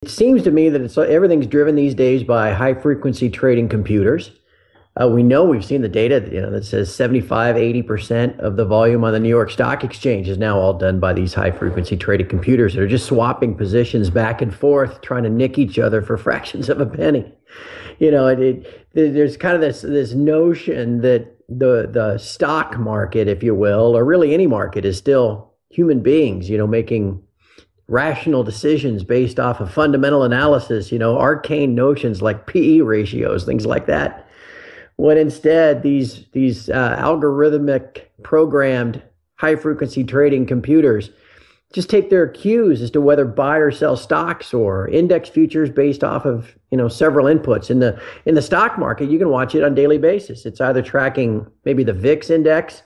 It seems to me that everything's driven these days by high frequency trading computers. We've seen the data, that says 75, 80% of the volume on the New York Stock Exchange is now all done by these high frequency traded computers that are just swapping positions back and forth, trying to nick each other for fractions of a penny. There's kind of this notion that the stock market, if you will, or really any market, is still human beings, making rational decisions based off of fundamental analysis, arcane notions like PE ratios, things like that. When instead these algorithmic programmed high frequency trading computers just take their cues as to whether buy or sell stocks or index futures based off of several inputs. In the stock market, you can watch it on a daily basis. It's either tracking maybe the VIX index.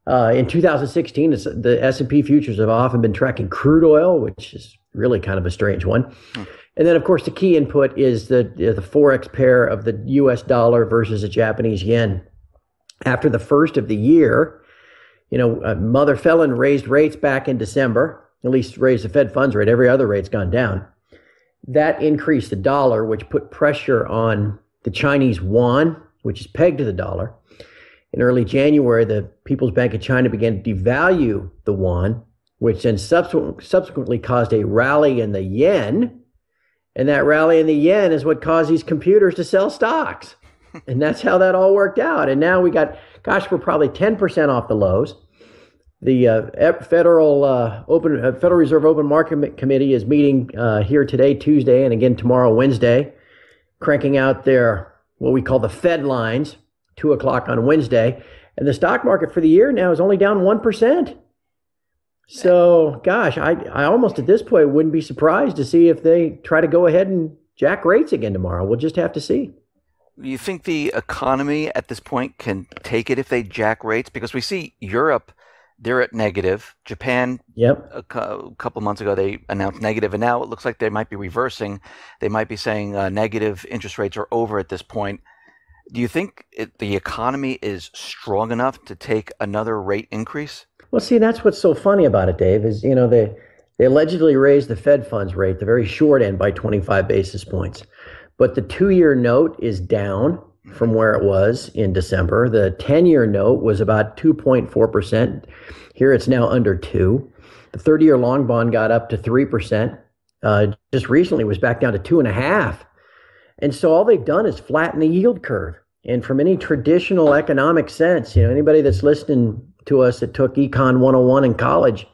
In 2016, the S&P futures have often been tracking crude oil, which is really kind of a strange one. And then, of course, the key input is the forex pair of the U.S. dollar versus the Japanese yen. After the first of the year, Mother Felon raised rates back in December, at least raised the Fed funds rate. Every other rate's gone down. That increased the dollar, which put pressure on the Chinese yuan, which is pegged to the dollar. In early January, the People's Bank of China began to devalue the yuan, which then subsequently caused a rally in the yen. And that rally in the yen is what caused these computers to sell stocks. And that's how that all worked out. And now we're probably 10% off the lows. The Federal Reserve Open Market Committee is meeting here today, Tuesday, and again tomorrow, Wednesday, cranking out their, what we call the Fed lines, 2 o'clock on Wednesday. And the stock market for the year now is only down 1%. So, gosh, I almost at this point wouldn't be surprised to see if they try to go ahead and jack rates again tomorrow. We'll just have to see. Do you think the economy at this point can take it if they jack rates? Because we see Europe, they're at negative. Japan, yep. A couple months ago, they announced negative, and now it looks like they might be reversing. They might be saying negative interest rates are over at this point. Do you think the economy is strong enough to take another rate increase? Well, see, that's what's so funny about it, Dave, is, they allegedly raised the Fed funds rate, the very short end, by 25 basis points. But the 2-year note is down from where it was in December. The 10-year note was about 2.4%. Here it's now under 2. The 30-year long bond got up to 3%. Just recently was back down to 2.5%. And so all they've done is flatten the yield curve. And from any traditional economic sense, anybody that's listening to us that took Econ 101 in college,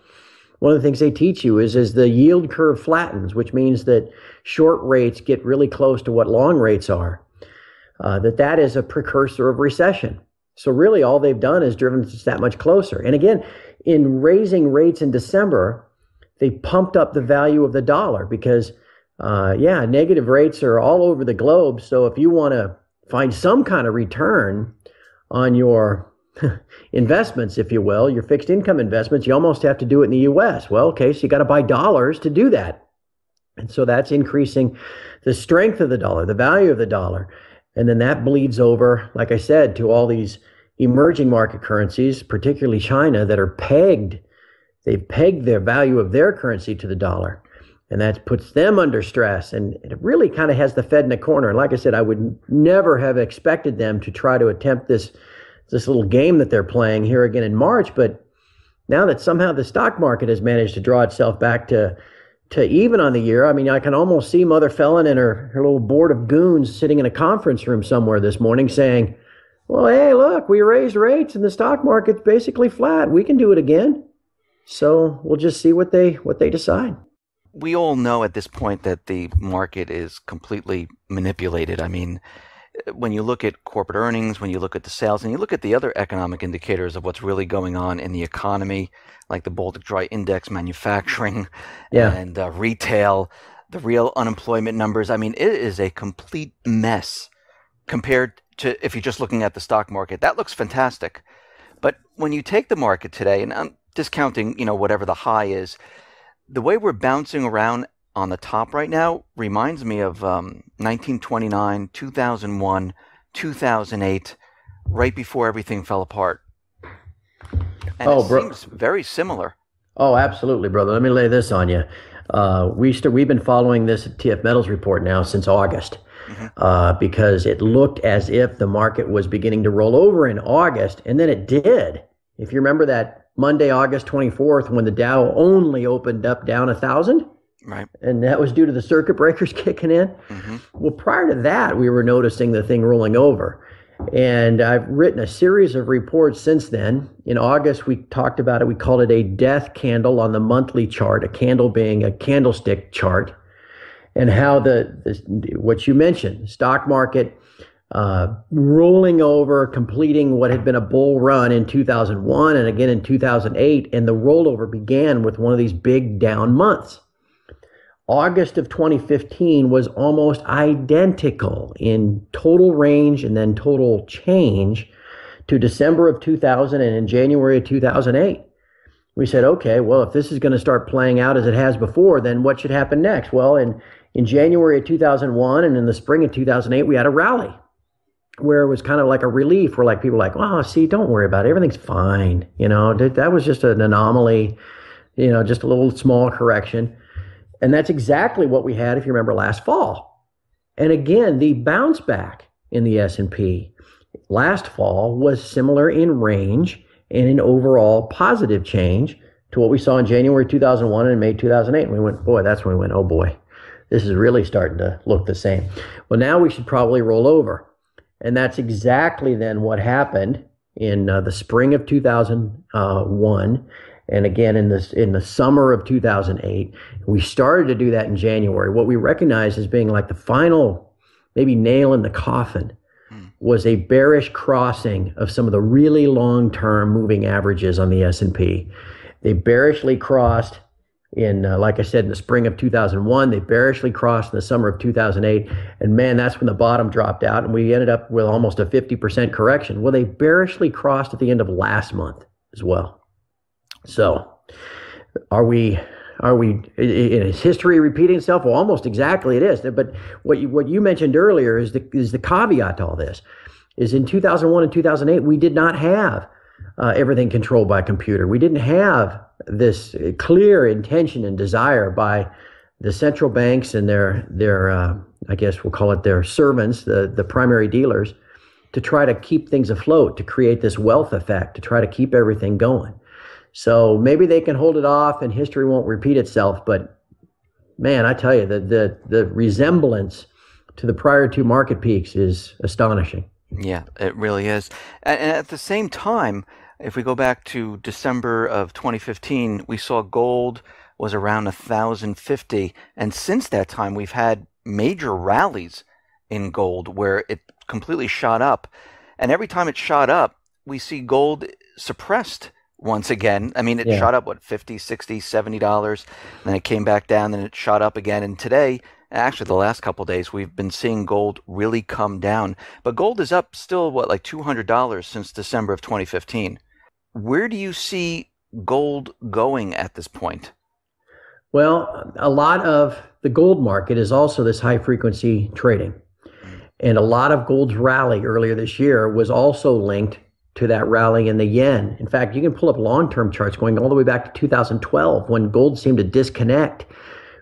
one of the things they teach you is the yield curve flattens, which means that short rates get really close to what long rates are, that is a precursor of recession. So really all they've done is driven us that much closer. And again, in raising rates in December, they pumped up the value of the dollar because, negative rates are all over the globe. So if you want to find some kind of return on your investments, if you will, your fixed income investments, you almost have to do it in the U.S. Well, okay, so you got to buy dollars to do that. And so that's increasing the strength of the dollar, the value of the dollar. And then that bleeds over, like I said, to all these emerging market currencies, particularly China, that are pegged. They've pegged their value of their currency to the dollar. And that puts them under stress. And it really kind of has the Fed in a corner. And like I said, I would never have expected them to try to attempt this little game that they're playing here again in March. But now that somehow the stock market has managed to draw itself back to even on the year, I mean, I can almost see Mother Felon and her little board of goons sitting in a conference room somewhere this morning saying, well, hey, look, we raised rates and the stock market's basically flat. We can do it again. So we'll just see what they decide. We all know at this point that the market is completely manipulated. I mean, when you look at corporate earnings, when you look at the sales, and you look at the other economic indicators of what's really going on in the economy, like the Baltic Dry Index, manufacturing, and retail, the real unemployment numbers, I mean, it is a complete mess compared to if you're just looking at the stock market. That looks fantastic. But when you take the market today, and I'm discounting, whatever the high is, the way we're bouncing around on the top right now reminds me of 1929, 2001, 2008, right before everything fell apart. And it seems very similar. Oh, absolutely, brother. Let me lay this on you. We've been following this TF Metals report now since August, because it looked as if the market was beginning to roll over in August, and then it did. If you remember that Monday, August 24th, when the Dow only opened up down 1,000, right, and that was due to the circuit breakers kicking in. Well, prior to that, we were noticing the thing rolling over. And I've written a series of reports since then. In August, we talked about it. We called it a death candle on the monthly chart, a candle being a candlestick chart, and how what you mentioned, stock market rolling over, completing what had been a bull run in 2001 and again in 2008. And the rollover began with one of these big down months. August of 2015 was almost identical in total range and then total change to December of 2000 and in January of 2008. We said, okay, well, if this is going to start playing out as it has before, then what should happen next? Well, in January of 2001 and in the spring of 2008, we had a rally where it was kind of like a relief where like people were like, oh, see, don't worry about it. Everything's fine. That was just an anomaly, just a little small correction. And that's exactly what we had, if you remember, last fall. And again, the bounce back in the S&P last fall was similar in range and in overall positive change to what we saw in January 2001 and May 2008. And we went, boy, that's when we went, oh boy, this is really starting to look the same. Well, now we should probably roll over. And that's exactly then what happened in the spring of 2001. And again, in the summer of 2008, we started to do that in January. What we recognized as being like the final, maybe nail in the coffin, was a bearish crossing of some of the really long-term moving averages on the S&P. They bearishly crossed like I said, in the spring of 2001. They bearishly crossed in the summer of 2008. And man, that's when the bottom dropped out, and we ended up with almost a 50% correction. Well, they bearishly crossed at the end of last month as well. So is history repeating itself? Well, almost exactly it is. But what you mentioned earlier is the caveat to all this is in 2001 and 2008, we did not have everything controlled by a computer. We didn't have this clear intention and desire by the central banks and their I guess we'll call it their servants, the primary dealers, to try to keep things afloat, to create this wealth effect, to try to keep everything going. So maybe they can hold it off and history won't repeat itself. But man, I tell you, the resemblance to the prior two market peaks is astonishing. Yeah, it really is. And at the same time, if we go back to December of 2015, we saw gold was around 1,050. And since that time, we've had major rallies in gold where it completely shot up. And every time it shot up, we see gold suppressed once again. I mean, it shot up, what, $50, $60, $70, and then it came back down, then it shot up again. And today, actually the last couple of days, we've been seeing gold really come down. But gold is up still, what, like $200 since December of 2015. Where do you see gold going at this point? Well, a lot of the gold market is also this high frequency trading. And a lot of gold's rally earlier this year was also linked to that rally in the yen. In fact, you can pull up long-term charts going all the way back to 2012 when gold seemed to disconnect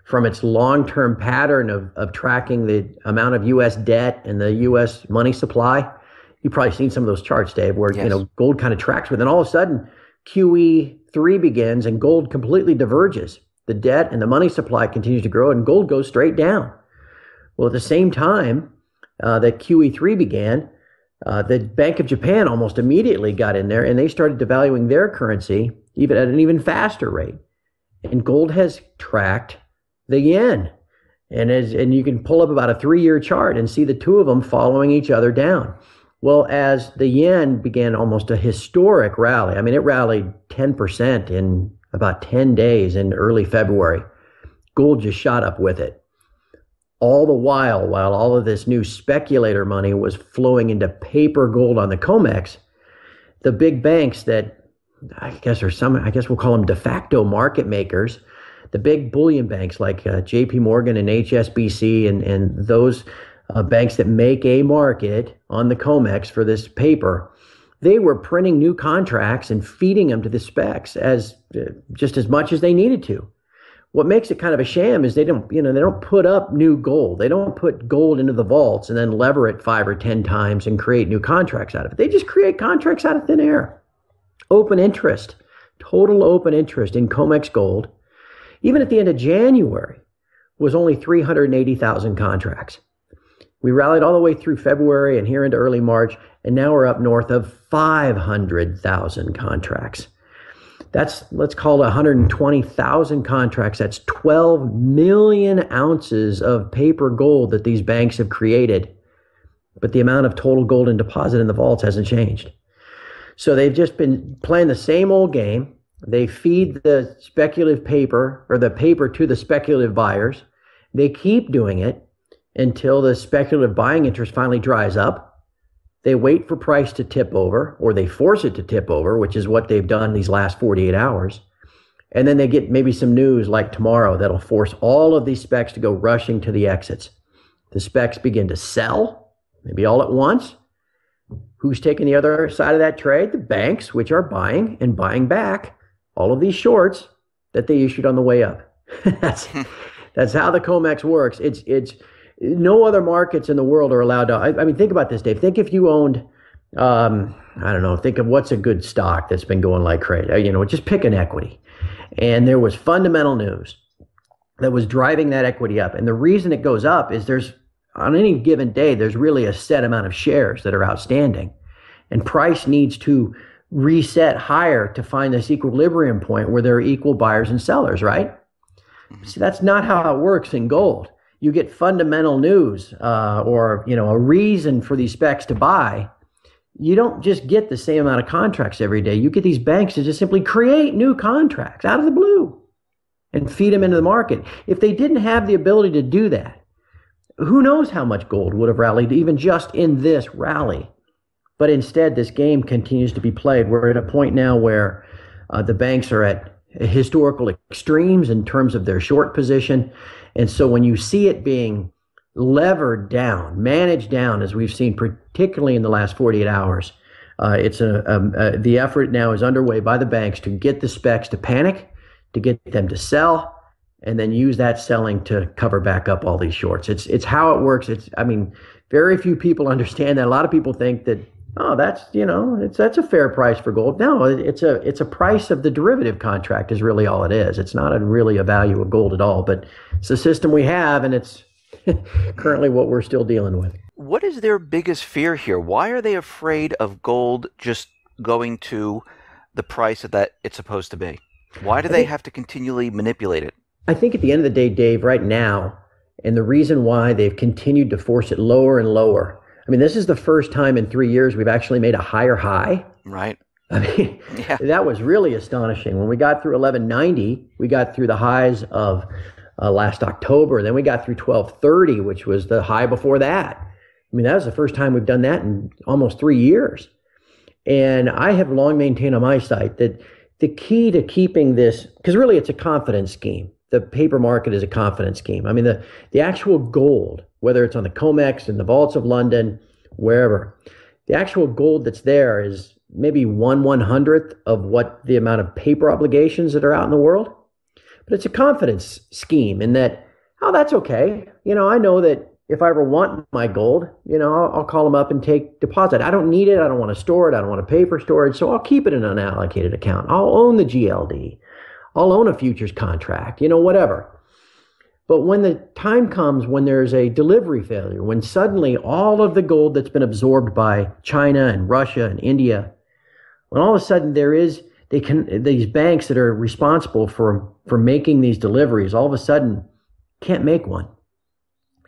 from its long-term pattern of tracking the amount of U.S. debt and the U.S. money supply. You've probably seen some of those charts, Dave, where gold kind of tracks with, and all of a sudden QE3 begins and gold completely diverges. The debt and the money supply continues to grow and gold goes straight down. Well, at the same time that QE3 began, the Bank of Japan almost immediately got in there and they started devaluing their currency even at an even faster rate. And gold has tracked the yen. And you can pull up about a 3-year chart and see the two of them following each other down. Well, as the yen began almost a historic rally, I mean, it rallied 10% in about 10 days in early February. Gold just shot up with it. All the while all of this new speculator money was flowing into paper gold on the COMEX, the big banks that I guess we'll call them de facto market makers, the big bullion banks like JP Morgan and HSBC and those banks that make a market on the COMEX for this paper, they were printing new contracts and feeding them to the specs just as much as they needed to. What makes it kind of a sham is they don't put up new gold. They don't put gold into the vaults and then lever it 5 or 10 times and create new contracts out of it. They just create contracts out of thin air. Open interest, total open interest in COMEX gold, even at the end of January, was only 380,000 contracts. We rallied all the way through February and here into early March, and now we're up north of 500,000 contracts. That's, let's call it 120,000 contracts. That's 12 million ounces of paper gold that these banks have created. But the amount of total gold in deposit in the vaults hasn't changed. So they've just been playing the same old game. They feed the speculative paper or the paper to the speculative buyers. They keep doing it until the speculative buying interest finally dries up. They wait for price to tip over, or they force it to tip over, which is what they've done these last 48 hours. And then they get maybe some news like tomorrow that'll force all of these specs to go rushing to the exits. The specs begin to sell, maybe all at once. Who's taking the other side of that trade? The banks, which are buying and buying back all of these shorts that they issued on the way up. That's how the COMEX works. It's no other markets in the world are allowed to. I mean, think about this, Dave. Think if you owned, I don't know, think of what's a good stock that's been going like crazy. Just pick an equity. And there was fundamental news that was driving that equity up. And the reason it goes up is on any given day, there's really a set amount of shares that are outstanding. And price needs to reset higher to find this equilibrium point where there are equal buyers and sellers, right? See, that's not how it works in gold. You get fundamental news or a reason for these specs to buy. You don't just get the same amount of contracts every day. You get these banks to just simply create new contracts out of the blue and feed them into the market. If they didn't have the ability to do that, who knows how much gold would have rallied even just in this rally. But instead, this game continues to be played. We're at a point now where the banks are at historical extremes in terms of their short position. And so when you see it being levered down, managed down, as we've seen particularly in the last 48 hours, the effort now is underway by the banks to get the specs to panic, to get them to sell, and then use that selling to cover back up all these shorts. It's how it works. Very few people understand that. A lot of people think that, that's a fair price for gold. No, it's a price of the derivative contract is really all it is. It's not really a value of gold at all, but it's the system we have, and it's currently what we're still dealing with. What is their biggest fear here? Why are they afraid of gold just going to the price that it's supposed to be? Why do they have to continually manipulate it? I think at the end of the day, Dave, right now, and the reason why they've continued to force it lower and lower, I mean, this is the first time in 3 years we've actually made a higher high. Right. I mean, yeah. That was really astonishing. When we got through 1190, we got through the highs of last October. Then we got through 1230, which was the high before that. I mean, that was the first time we've done that in almost 3 years. And I have long maintained on my site that the key to keeping this, because really it's a confidence scheme. The paper market is a confidence scheme. I mean, the actual gold, whether it's on the COMEX and the vaults of London, wherever, the actual gold that's there is maybe 1/100th of what the amount of paper obligations that are out in the world. But it's a confidence scheme in that, that's okay. I know that if I ever want my gold, I'll call them up and take deposit. I don't need it. I don't want to store it. I don't want to pay for storage. So I'll keep it in an unallocated account. I'll own the GLD. I'll own a futures contract, whatever. But when the time comes when there's a delivery failure, when suddenly all of the gold that's been absorbed by China and Russia and India, when all of a sudden these banks that are responsible for making these deliveries, all of a sudden can't make one.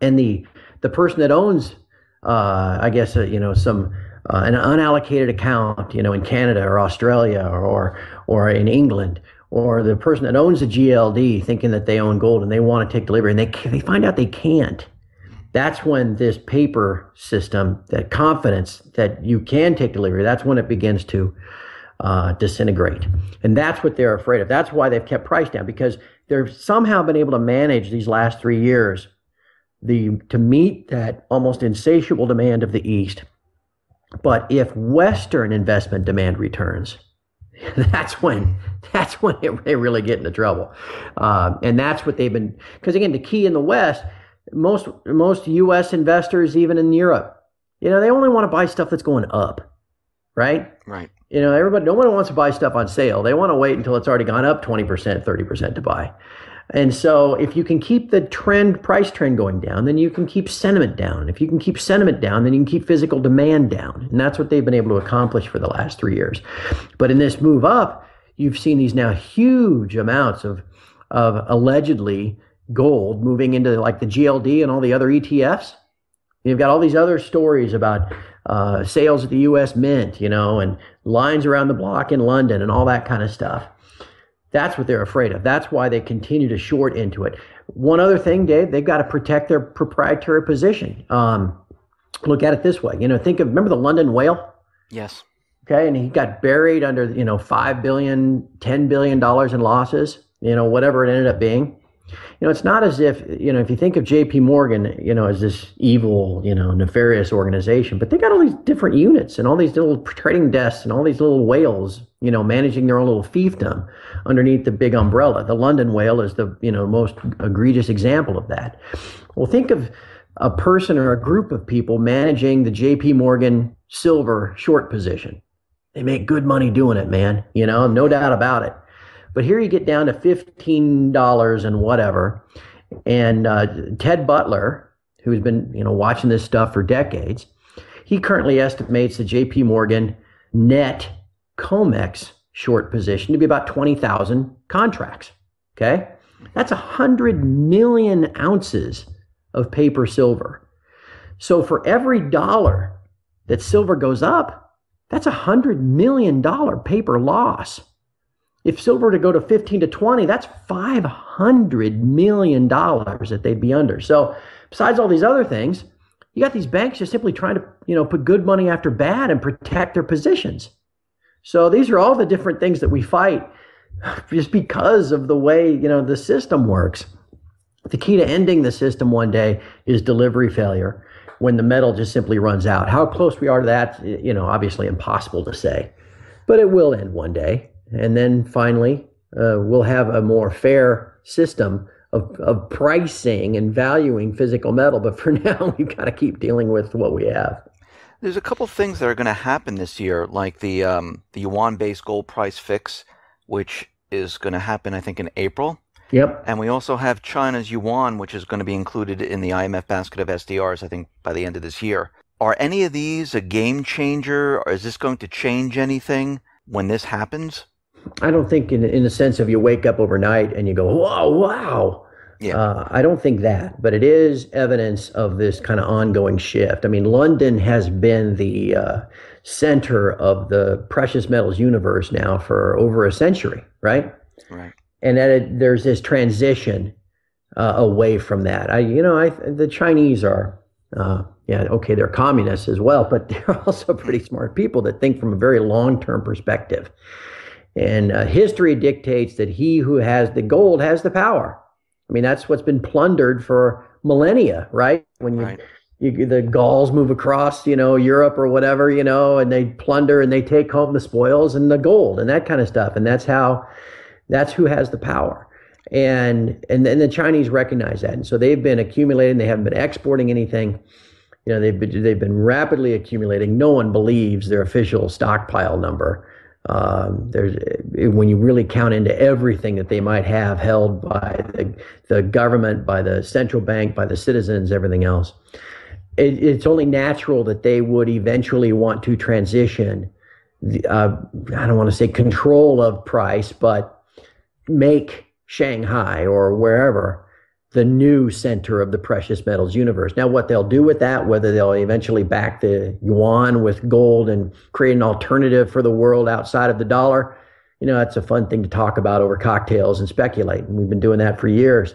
And the person that owns, an unallocated account, in Canada or Australia or in England, or the person that owns a GLD thinking that they own gold and they want to take delivery and they find out they can't. That's when this paper system, that confidence that you can take delivery, that's when it begins to disintegrate. And that's what they're afraid of. That's why they've kept price down, because they've somehow been able to manage these last 3 years to meet that almost insatiable demand of the East. But if Western investment demand returns, that's when they really get into trouble. And that's what they've been, because again, the key in the West, most U.S. investors, even in Europe, they only want to buy stuff that's going up, right? Right. No one wants to buy stuff on sale. They want to wait until it's already gone up 20%, 30% to buy. And so if you can keep the price trend going down, then you can keep sentiment down. If you can keep sentiment down, then you can keep physical demand down. And that's what they've been able to accomplish for the last 3 years. But in this move up, you've seen these now huge amounts of allegedly gold moving into like the GLD and all the other ETFs. You've got all these other stories about sales at the U.S. Mint, and lines around the block in London and all that kind of stuff. That's what they're afraid of. That's why they continue to short into it. One other thing, Dave, they've got to protect their proprietary position. Look at it this way. Remember the London whale? Yes. Okay, and he got buried under, $5 billion, $10 billion in losses, whatever it ended up being. It's not as if, if you think of JP Morgan, as this evil, nefarious organization, but they got all these different units and all these little trading desks and all these little whales, managing their own little fiefdom underneath the big umbrella. The London whale is the, most egregious example of that. Well, think of a person or a group of people managing the JP Morgan silver short position. They make good money doing it, man, no doubt about it. But here you get down to $15 and whatever. And Ted Butler, who's been watching this stuff for decades, he currently estimates the JP Morgan net COMEX short position to be about 20,000 contracts. Okay? That's 100 million ounces of paper silver. So for every dollar that silver goes up, that's $100 million paper loss. If silver were to go to 15 to 20, that's $500 million that they'd be under. So besides all these other things, you got these banks just simply trying to, put good money after bad and protect their positions. So these are all the different things that we fight just because of the way, the system works. The key to ending the system one day is delivery failure when the metal just simply runs out. How close we are to that, obviously impossible to say, but it will end one day. And then finally, we'll have a more fair system of pricing and valuing physical metal. But for now, we've got to keep dealing with what we have. There's a couple things that are going to happen this year, like the yuan-based gold price fix, which is going to happen, I think, in April. Yep. And we also have China's yuan, which is going to be included in the IMF basket of SDRs, I think, by the end of this year. Are any of these a game changer, or is this going to change anything when this happens? I don't think in the sense of you wake up overnight and you go, whoa, wow. Yeah. I don't think that, but it is evidence of this kind of ongoing shift. I mean, London has been the center of the precious metals universe now for over a century, right? Right. And there's this transition away from that. The Chinese are, they're communists as well, but they're also pretty smart people that think from a very long-term perspective. And history dictates that he who has the gold has the power. I mean, that's what's been plundered for millennia, right? When the Gauls move across, Europe or whatever, and they plunder and they take home the spoils and the gold and that kind of stuff. And that's who has the power. And then the Chinese recognize that. And so they've been accumulating. They haven't been exporting anything. They've been rapidly accumulating. No one believes their official stockpile number. When you really count into everything that they might have held by the government, by the central bank, by the citizens, everything else, it's only natural that they would eventually want to transition. I don't want to say control of price, but make Shanghai or wherever the new center of the precious metals universe. Now, what they'll do with that, whether they'll eventually back the yuan with gold and create an alternative for the world outside of the dollar, that's a fun thing to talk about over cocktails and speculate. And we've been doing that for years.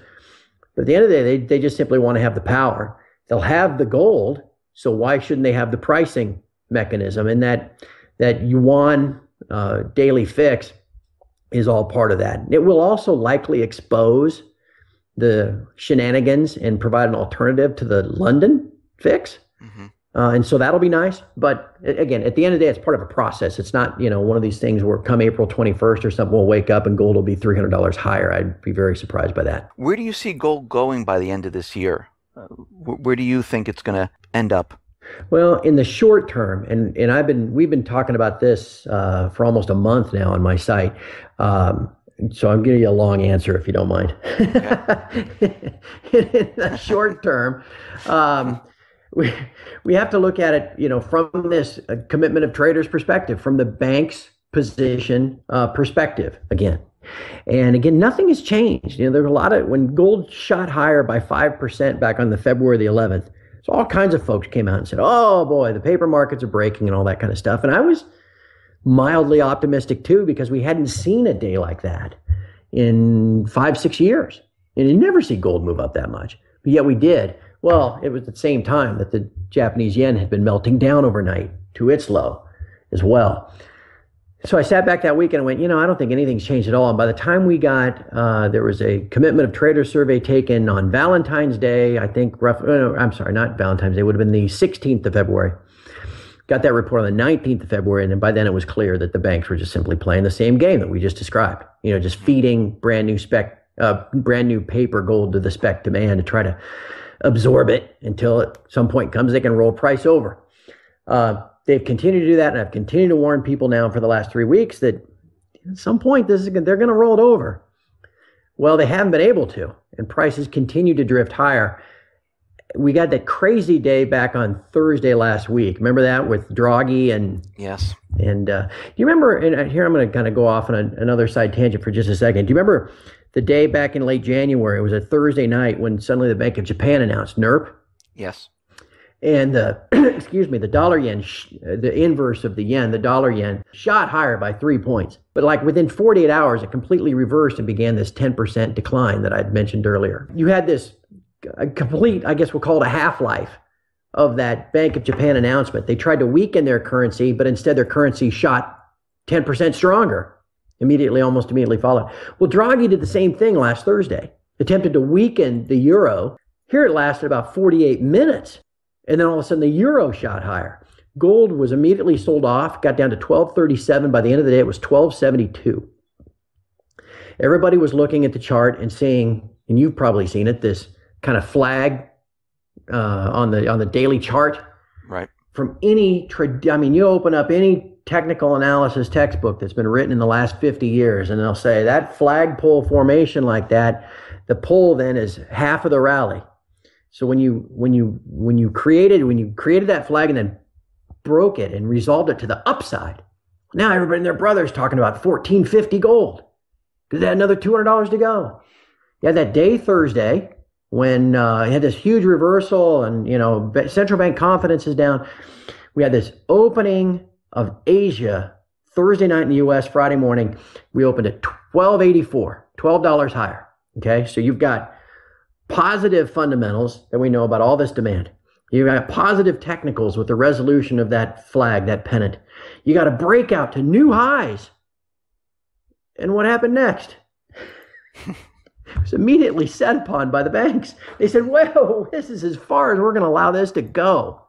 But at the end of the day, they just simply want to have the power. They'll have the gold, so why shouldn't they have the pricing mechanism? And that yuan daily fix is all part of that. It will also likely expose the shenanigans and provide an alternative to the London fix. Mm-hmm. And so that'll be nice. But again, at the end of the day, it's part of a process. It's not, one of these things where come April 21st or something, we'll wake up and gold will be $300 higher. I'd be very surprised by that. Where do you see gold going by the end of this year? Where do you think it's going to end up? Well, in the short term, and we've been talking about this for almost a month now on my site. So I'm giving you a long answer if you don't mind. Okay. In the short term, we have to look at it, from this commitment of traders perspective, from the bank's position perspective again. And again, nothing has changed. There's a lot when gold shot higher by 5% back on the February the 11th. So all kinds of folks came out and said, "Oh boy, the paper markets are breaking," and all that kind of stuff. And I was mildly optimistic too, because we hadn't seen a day like that in 5-6 years. And you never see gold move up that much, but yet we did. Well, it was at the same time that the Japanese yen had been melting down overnight to its low as well. So I sat back that week and went, I don't think anything's changed at all. And by the time we got, there was a commitment of traders survey taken on Valentine's Day, I think I'm sorry, not Valentine's Day, it would have been the 16th of February. Got that report on the 19th of February. And then by then it was clear that the banks were just simply playing the same game that we just described, just feeding brand new paper gold to the spec demand to try to absorb it until at some point comes they can roll price over. They've continued to do that, and I've continued to warn people now for the last 3 weeks that at some point they're going to roll it over. Well, they haven't been able to, and prices continue to drift higher. We got that crazy day back on Thursday last week. Remember that with Draghi and yes. And do you remember? And here I'm going to kind of go off on another side tangent for just a second. Do you remember the day back in late January? It was a Thursday night when suddenly the Bank of Japan announced NERP. Yes. And the dollar yen, the inverse of the yen, the dollar yen shot higher by 3 points. But like within 48 hours, it completely reversed and began this 10% decline that I'd mentioned earlier. You had this complete, I guess we'll call it a half-life of that Bank of Japan announcement. They tried to weaken their currency, but instead their currency shot 10% stronger. Almost immediately followed. Well, Draghi did the same thing last Thursday, attempted to weaken the euro. Here it lasted about 48 minutes. And then all of a sudden the euro shot higher. Gold was immediately sold off, got down to 1237. By the end of the day, it was 1272. Everybody was looking at the chart and seeing, and you've probably seen it, this kind of flag on the daily chart. Right. From any, you open up any technical analysis textbook that's been written in the last 50 years, and they'll say that flagpole formation like that, the pole then is half of the rally. So when you created that flag and then broke it and resolved it to the upside, now everybody and their brother's talking about 1450 gold because they had another $200 to go. You had that day Thursday when you had this huge reversal and central bank confidence is down. We had this opening of Asia Thursday night in the U.S. Friday morning. We opened at 1284, $12 higher. Okay, so you've got positive fundamentals that we know about all this demand. You got positive technicals with the resolution of that flag, that pennant. You got a breakout to new highs. And what happened next? It was immediately set upon by the banks. They said, "Whoa, this is as far as we're going to allow this to go."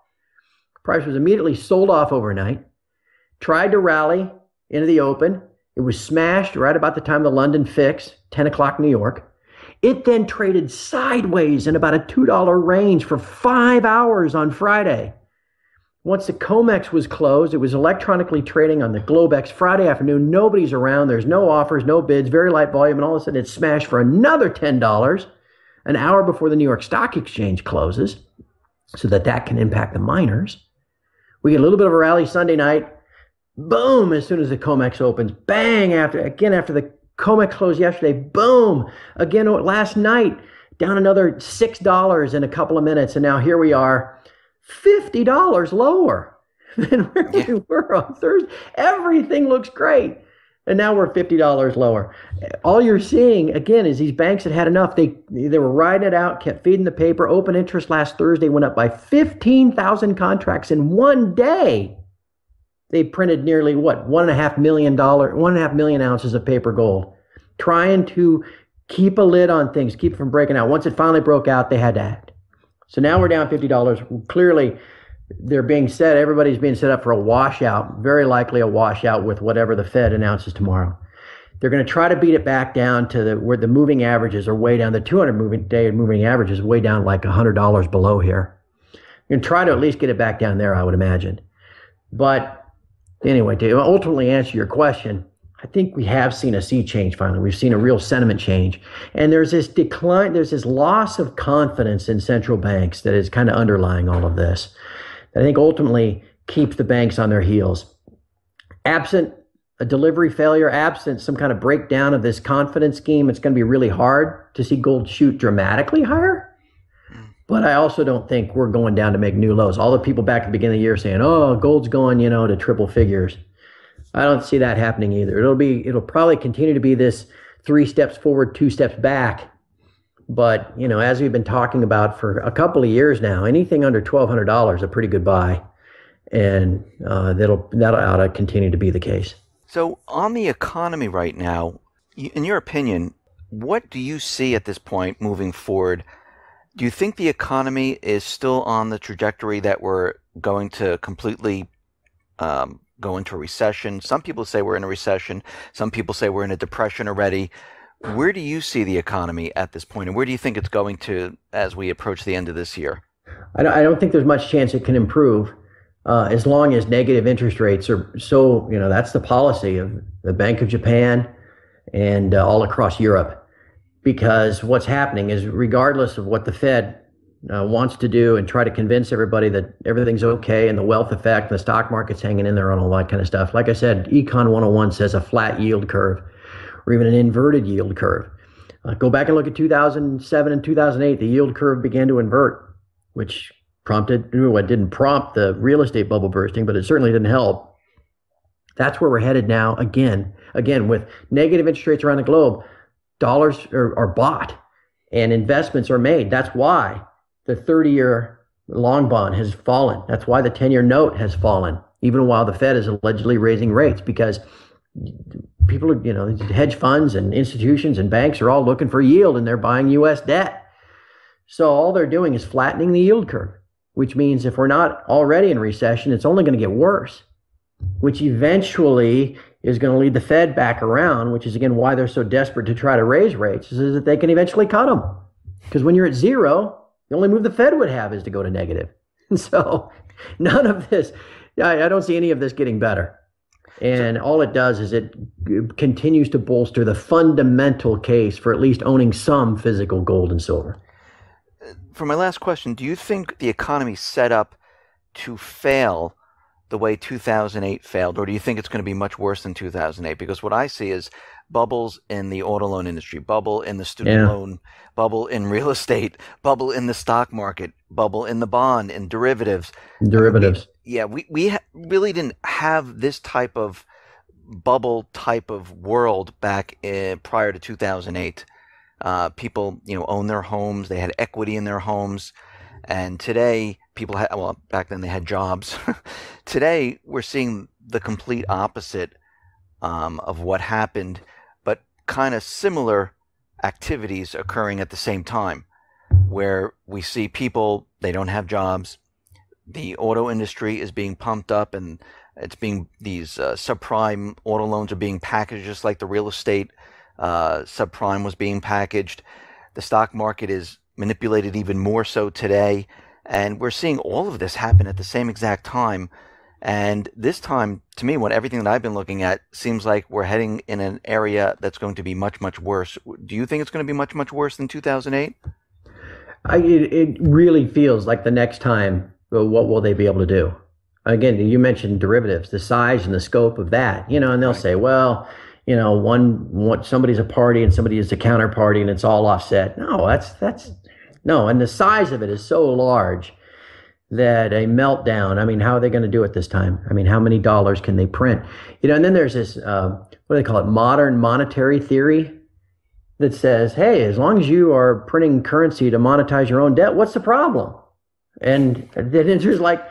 Price was immediately sold off overnight. Tried to rally into the open. It was smashed right about the time of the London fix, 10 o'clock New York. It then traded sideways in about a $2 range for 5 hours on Friday. Once the COMEX was closed, it was electronically trading on the Globex Friday afternoon. Nobody's around. There's no offers, no bids, very light volume. And all of a sudden it smashed for another $10 an hour before the New York Stock Exchange closes so that can impact the miners. We get a little bit of a rally Sunday night. Boom, as soon as the COMEX opens. Bang, after the COMEX closed yesterday, boom, again last night, down another $6 in a couple of minutes, and now here we are, $50 lower than where we were on Thursday. Everything looks great, and now we're $50 lower. All you're seeing, again, is these banks that had enough. They were riding it out, kept feeding the paper. Open interest last Thursday went up by 15,000 contracts in one day. They printed nearly, $1.5 million ounces of paper gold, trying to keep a lid on things, keep it from breaking out. Once it finally broke out, they had to act. So now we're down $50. Clearly, they're being set, everybody's being set up for a washout, very likely a washout with whatever the Fed announces tomorrow. They're going to try to beat it back down to where the moving averages are way down. The 200-day moving average is way down, like $100 below here. You're going to try to at least get it back down there, I would imagine. But anyway, to ultimately answer your question, I think we have seen a sea change finally. We've seen a real sentiment change. And there's this decline, there's this loss of confidence in central banks that is kind of underlying all of this. I think ultimately keeps the banks on their heels. Absent a delivery failure, absent some kind of breakdown of this confidence scheme, it's going to be really hard to see gold shoot dramatically higher. But I also don't think we're going down to make new lows. All the people back at the beginning of the year saying, oh, gold's going, to triple figures. I don't see that happening either. It'll probably continue to be this 3 steps forward, 2 steps back. But, as we've been talking about for a couple of years now, anything under $1,200 is a pretty good buy. And that'll ought to continue to be the case. So on the economy right now, in your opinion, what do you see at this point moving forward? Do you think the economy is still on the trajectory that we're going to completely go into a recession? Some people say we're in a recession. Some people say we're in a depression already. Where do you see the economy at this point, and where do you think it's going to as we approach the end of this year? I don't think there's much chance it can improve. As long as negative interest rates are so, that's the policy of the Bank of Japan and all across Europe. Because what's happening is, regardless of what the Fed wants to do and try to convince everybody that everything's okay and the wealth effect, the stock market's hanging in there and all that kind of stuff. Like I said, Econ 101 says a flat yield curve or even an inverted yield curve. Go back and look at 2007 and 2008. The yield curve began to invert, which didn't prompt the real estate bubble bursting, but it certainly didn't help. That's where we're headed now. Again, with negative interest rates around the globe, dollars are bought and investments are made. That's why the 30-year long bond has fallen. That's why the 10-year note has fallen, even while the Fed is allegedly raising rates, because people are, hedge funds and institutions and banks are all looking for yield and they're buying U.S. debt. So all they're doing is flattening the yield curve, which means if we're not already in recession, it's only going to get worse, which eventually is going to lead the Fed back around, which is, again, why they're so desperate to try to raise rates, is that they can eventually cut them. Because when you're at zero, the only move the Fed would have is to go to negative. And so none of this, I don't see any of this getting better. And all it does is it continues to bolster the fundamental case for at least owning some physical gold and silver. For my last question, do you think the economy's set up to fail the way 2008 failed, or do you think it's going to be much worse than 2008? Because what I see is bubbles in the auto loan industry, bubble in the student loan, bubble in real estate, bubble in the stock market, bubble in the bond, in derivatives. We really didn't have this type of bubble type of world back prior to 2008. People, own their homes. They had equity in their homes. And today, back then they had jobs. Today, we're seeing the complete opposite of what happened, but kind of similar activities occurring at the same time, where we see people, they don't have jobs. The auto industry is being pumped up, and these subprime auto loans are being packaged just like the real estate subprime was being packaged. The stock market is manipulated even more so today, and we're seeing all of this happen at the same exact time. And this time, to me, everything that I've been looking at seems like we're heading in an area that's going to be much, much worse. Do you think it's going to be much, much worse than 2008? It really feels like the next time, what will they be able to do? Again, you mentioned derivatives, the size and the scope of that, and they'll say, well, somebody's a party and somebody is a counterparty and it's all offset. No, no. And the size of it is so large that a meltdown, how are they going to do it this time? How many dollars can they print? And then there's this, what do they call it? Modern monetary theory that says, hey, as long as you are printing currency to monetize your own debt, what's the problem? And there's like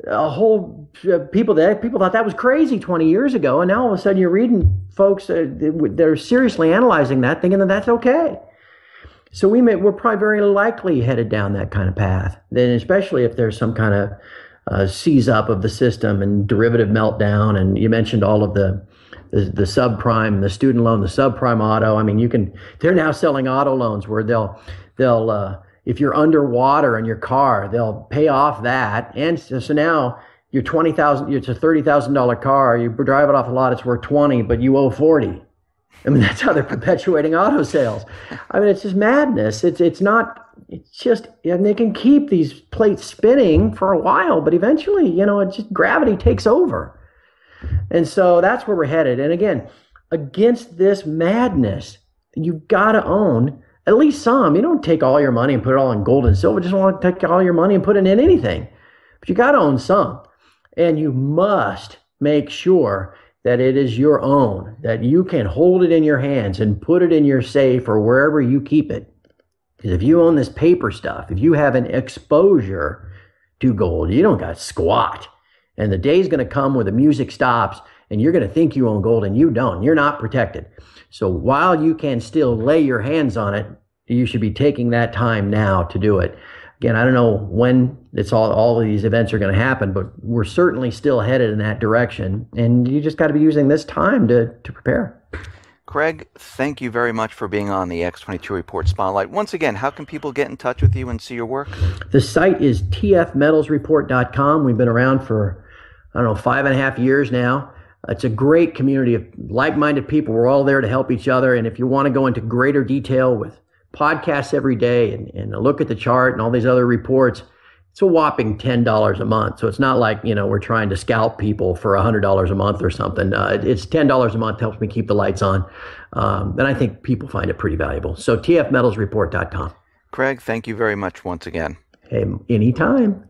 a whole people thought that was crazy 20 years ago. And now all of a sudden you're reading folks, they're seriously analyzing that, thinking that that's okay. So we're probably very likely headed down that kind of path. Then, especially if there's some kind seize up of the system and derivative meltdown. And you mentioned all of the subprime, the student loan, the subprime auto. I mean, they're now selling auto loans where they'll if you're underwater in your car, they'll pay off that. And so now your it's a $30,000 car. You drive it off the lot, it's worth 20, but you owe 40. I mean, that's how they're perpetuating auto sales. I mean, it's just madness. And they can keep these plates spinning for a while, but eventually, it's just gravity takes over. And so that's where we're headed. And again, against this madness, you've got to own at least some. You don't take all your money and put it all in gold and silver. Just want to take all your money and put it in anything. But you got to own some. And you must make sure that it is your own, that you can hold it in your hands and put it in your safe or wherever you keep it. Because if you own this paper stuff, if you have an exposure to gold, you don't got squat. And the day's going to come where the music stops and you're going to think you own gold and you don't. You're not protected. So while you can still lay your hands on it, you should be taking that time now to do it. Again, I don't know when all of these events are going to happen, but we're certainly still headed in that direction. And you just got to be using this time to prepare. Craig, thank you very much for being on the X22 Report Spotlight. Once again, how can people get in touch with you and see your work? The site is tfmetalsreport.com. We've been around for, 5.5 years now. It's a great community of like-minded people. We're all there to help each other. And if you want to go into greater detail with podcasts every day and look at the chart and all these other reports, it's a whopping $10 a month. So it's not like, we're trying to scalp people for $100 a month or something. It's $10 a month, helps me keep the lights on. And I think people find it pretty valuable. So tfmetalsreport.com. Craig, thank you very much once again. Hey, anytime.